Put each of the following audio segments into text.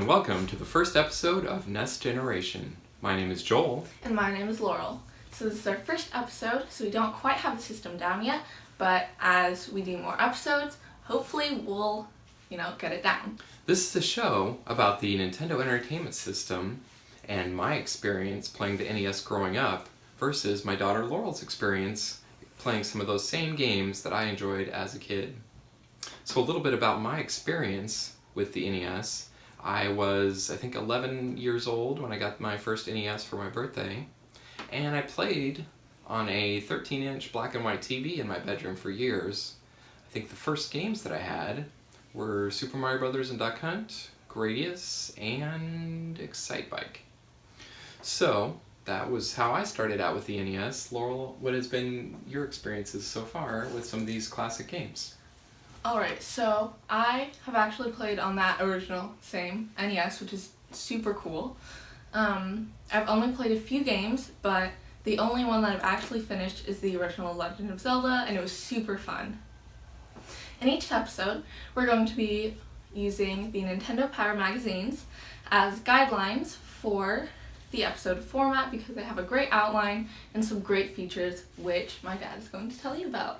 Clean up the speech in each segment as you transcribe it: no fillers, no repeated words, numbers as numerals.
and welcome to the first episode of Nest Generation. My name is Joel. And my name is Laurel. So this is our first episode, so we don't quite have the system down yet, but as we do more episodes, hopefully we'll, get it down. This is a show about the Nintendo Entertainment System and my experience playing the NES growing up versus my daughter Laurel's experience playing some of those same games that I enjoyed as a kid. So a little bit about my experience with the NES. I was, 11 years old when I got my first NES for my birthday, and I played on a 13-inch black and white TV in my bedroom for years. I think the first games that I had were Super Mario Brothers and Duck Hunt, Gradius, and Excitebike. So that was how I started out with the NES. Laurel, what has been your experiences so far with some of these classic games? Alright, so I have actually played on that original same NES, which is super cool. I've only played a few games, but the only one that I've actually finished is the original Legend of Zelda, and it was super fun. In each episode, we're going to be using the Nintendo Power magazines as guidelines for the episode format because they have a great outline and some great features, which my dad is going to tell you about.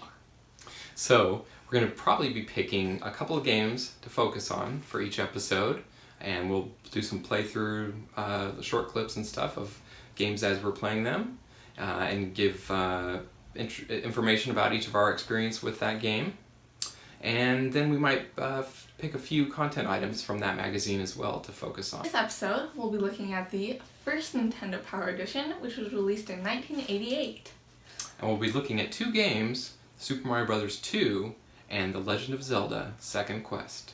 So, we're going to probably be picking a couple of games to focus on for each episode, and we'll do some playthrough, the short clips and stuff of games as we're playing them, and give information about each of our experience with that game. And then we might pick a few content items from that magazine as well to focus on. This episode, we'll be looking at the first Nintendo Power Edition, which was released in 1988. And we'll be looking at two games, Super Mario Bros. 2 and The Legend of Zelda: Second Quest.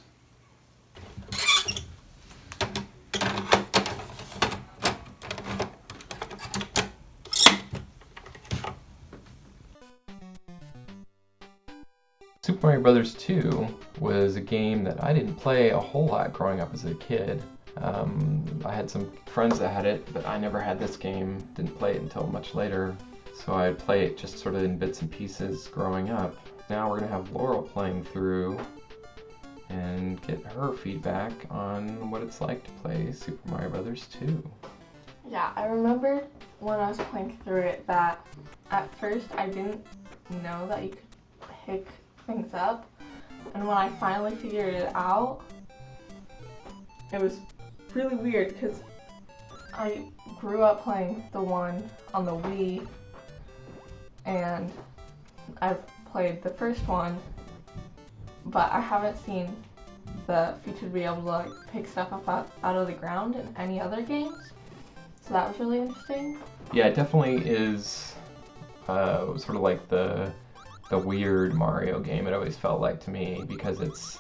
Super Mario Bros. 2 was a game that I didn't play a whole lot growing up as a kid. I had some friends that had it, but I never had this game, didn't play it until much later. So I'd play it just sort of in bits and pieces growing up. Now we're going to have Laurel playing through and get her feedback on what it's like to play Super Mario Bros. 2. Yeah, I remember when I was playing through it that at first I didn't know that you could pick things up, and when I finally figured it out, it was really weird because I grew up playing the one on the Wii, and I've played the first one, but I haven't seen the feature to be able to pick stuff up out of the ground in any other games, so that was really interesting. Yeah, it definitely is sort of like the weird Mario game, it always felt like to me, because it's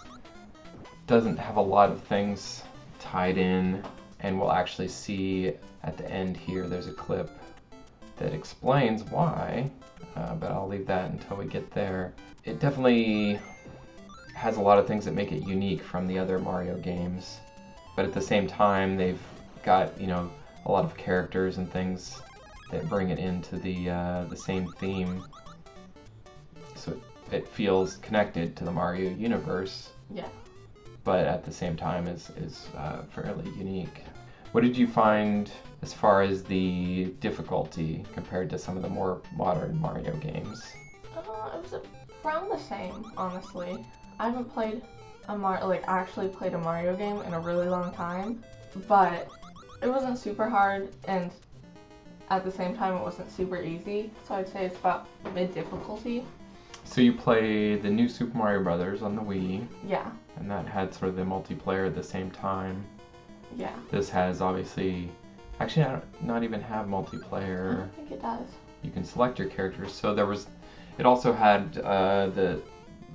doesn't have a lot of things tied in, and we'll actually see at the end here there's a clip that explains why, but I'll leave that until we get there. It definitely has a lot of things that make it unique from the other Mario games, but at the same time they've got a lot of characters and things that bring it into the same theme. So it feels connected to the Mario universe. Yeah. But at the same time is fairly unique. What did you find as far as the difficulty compared to some of the more modern Mario games? It was around the same, honestly. I haven't played actually played a Mario game in a really long time, but it wasn't super hard, and at the same time it wasn't super easy, so I'd say it's about mid-difficulty. So you played the new Super Mario Brothers on the Wii. Yeah. And that had sort of the multiplayer at the same time. Yeah. This has obviously, actually not even have multiplayer. I don't think it does. You can select your characters. So it also had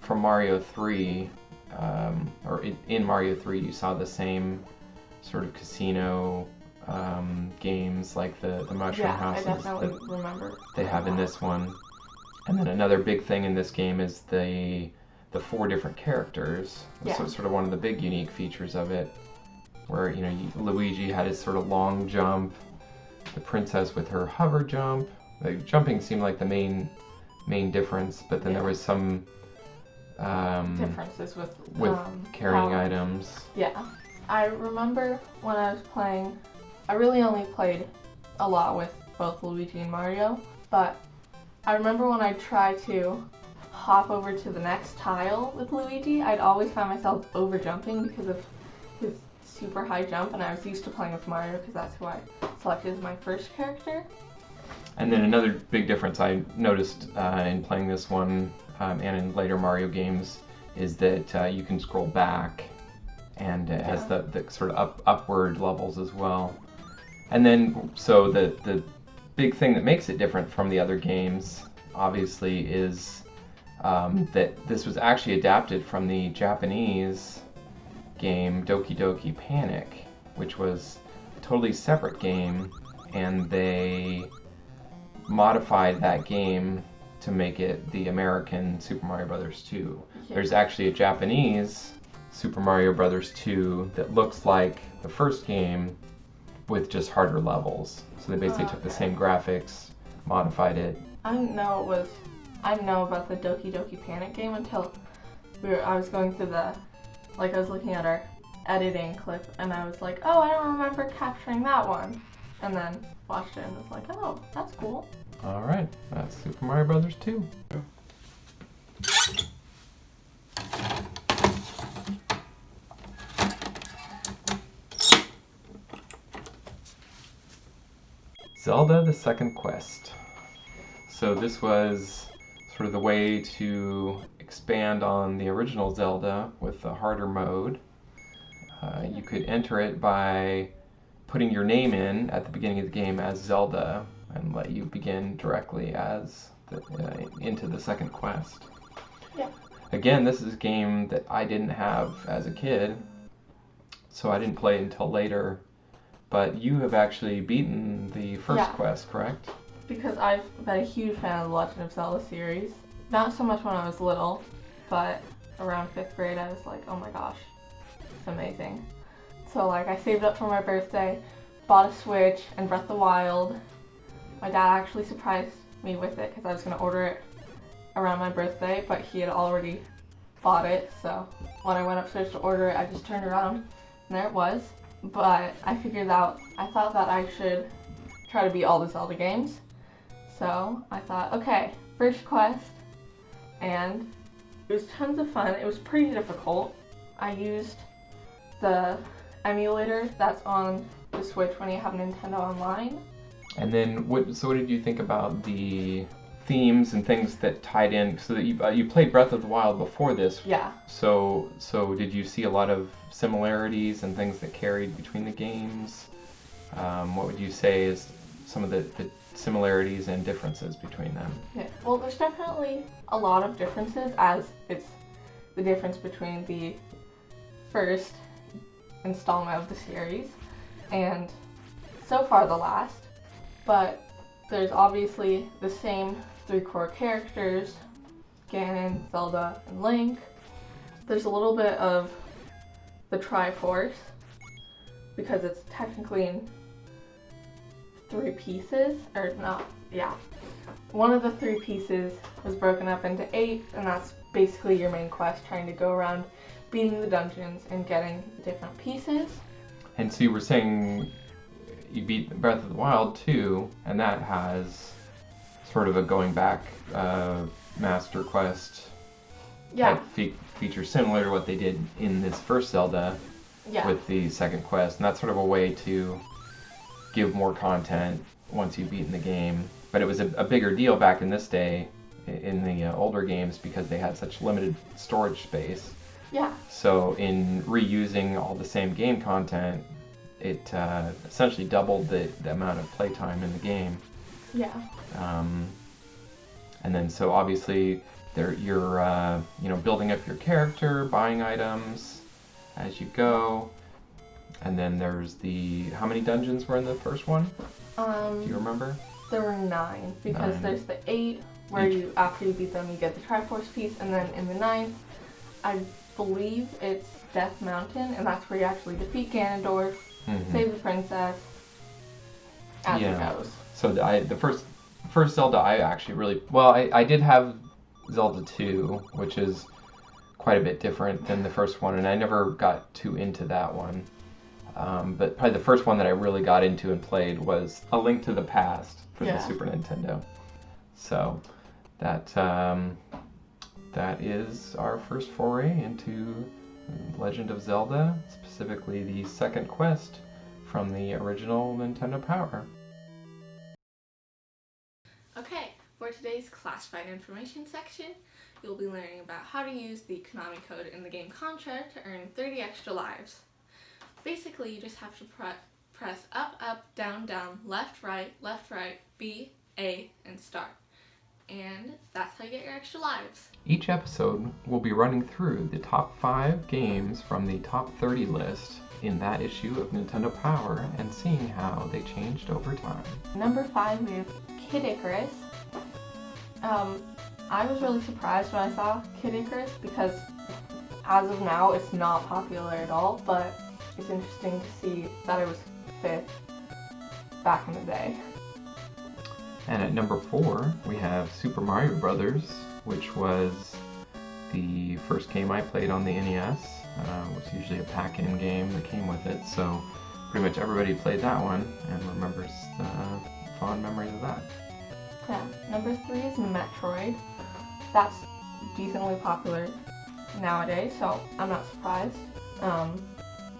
from Mario 3, in Mario 3 you saw the same sort of casino games like the mushroom houses. Yeah, I definitely remember. They have in this one. And then another big thing in this game is the 4 different characters. Yeah. So it's sort of one of the big unique features of it, where Luigi had his sort of long jump, the princess with her hover jump. The jumping seemed like the main difference, but then there was some differences with carrying items. Yeah. I remember when I was playing, I really only played a lot with both Luigi and Mario, but I remember when I tried to hop over to the next tile with Luigi, I'd always find myself over jumping because of his super high jump, and I was used to playing with Mario because that's who I selected as my first character. And then another big difference I noticed in playing this one and in later Mario games is that you can scroll back, and it has the sort of upward levels as well. And then, so the big thing that makes it different from the other games, obviously, is that this was actually adapted from the Japanese game Doki Doki Panic, which was a totally separate game, and they modified that game to make it the American Super Mario Bros. 2. Yeah. There's actually a Japanese Super Mario Bros. 2 that looks like the first game with just harder levels. So they basically took the same graphics, modified it. I didn't know about the Doki Doki Panic game until I was going through I was looking at our editing clip, and I was like, oh, I don't remember capturing that one. And then watched it and was like, oh, that's cool. All right, that's Super Mario Bros. 2. Zelda: The Second Quest. So this was sort of the way to expand on the original Zelda with the harder mode. You could enter it by putting your name in at the beginning of the game as Zelda and let you begin directly as into the second quest. Yeah. Again, this is a game that I didn't have as a kid, so I didn't play it until later. But you have actually beaten the first quest, correct? Because I've been a huge fan of the Legend of Zelda series. Not so much when I was little, but around 5th grade I was like, oh my gosh, it's amazing. So I saved up for my birthday, bought a Switch and Breath of the Wild. My dad actually surprised me with it because I was going to order it around my birthday, but he had already bought it. So when I went upstairs to order it, I just turned around and there it was. But I thought that I should try to beat all the Zelda games. So I thought, okay, first quest, and it was tons of fun. It was pretty difficult. I used the emulator that's on the Switch when you have Nintendo Online. And then, what did you think about the themes and things that tied in? So that you played Breath of the Wild before this. Yeah. So did you see a lot of similarities and things that carried between the games? What would you say is some of the similarities and differences between them? Yeah. Well, there's definitely a lot of differences, as it's the difference between the first installment of the series and so far the last. But there's obviously the same 3 core characters, Ganon, Zelda, and Link. There's a little bit of the Triforce, because it's technically in 3 pieces, or not, yeah. One of the 3 pieces was broken up into 8, and that's basically your main quest, trying to go around beating the dungeons and getting different pieces. And so you were saying you beat Breath of the Wild too, and that has sort of a going back Master Quest type feature similar to what they did in this first Zelda with the second quest, and that's sort of a way to give more content once you've beaten the game. But it was a bigger deal back in this day in the older games because they had such limited storage space. Yeah. So in reusing all the same game content, it essentially doubled the amount of playtime in the game. Yeah. And then so obviously you're building up your character, buying items as you go. And then there's how many dungeons were in the first one? Do you remember? There were 9, because there's the 8 where after you beat them you get the Triforce piece, and then in the 9th, I believe it's Death Mountain, and that's where you actually defeat Ganondorf, save the princess, as it goes. So the first Zelda I actually really... Well, I did have Zelda 2, which is quite a bit different than the first one, and I never got too into that one. But probably the first one that I really got into and played was A Link to the Past for the Yeah. Super Nintendo. So that is our first foray into Legend of Zelda, specifically the second quest from the original Nintendo Power. Okay, for today's classified information section, you'll be learning about how to use the Konami code in the game Contra to earn 30 extra lives. Basically, you just have to press up, up, down, down, left, right, B, A, and start. And that's how you get your extra lives. Each episode will be running through the top 5 games from the top 30 list in that issue of Nintendo Power and seeing how they changed over time. Number 5, we have Kid Icarus. I was really surprised when I saw Kid Icarus because as of now it's not popular at all, but it's interesting to see that it was 5th back in the day. And at number 4, we have Super Mario Brothers, which was the first game I played on the NES. It was usually a pack-in game that came with it, so pretty much everybody played that one and remembers fond memories of that. Yeah. Number 3 is Metroid. That's decently popular nowadays, so I'm not surprised.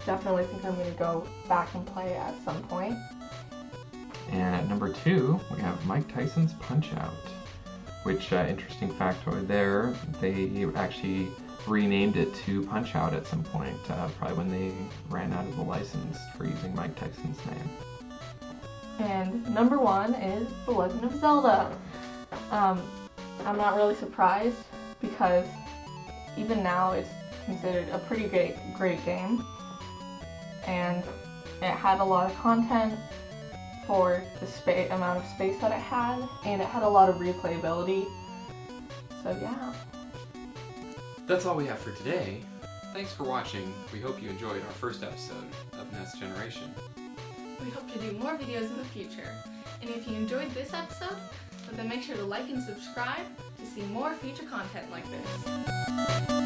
Definitely think I'm going to go back and play it at some point. And at number 2, we have Mike Tyson's Punch-Out!, which, interesting factoid there, they actually renamed it to Punch-Out! At some point, probably when they ran out of the license for using Mike Tyson's name. And number 1 is The Legend of Zelda. I'm not really surprised because even now it's considered a pretty great game. And it had a lot of content for the amount of space that it had, and it had a lot of replayability. So yeah. That's all we have for today. Thanks for watching. We hope you enjoyed our first episode of NES Generation. We hope to do more videos in the future. And if you enjoyed this episode, then make sure to like and subscribe to see more future content like this.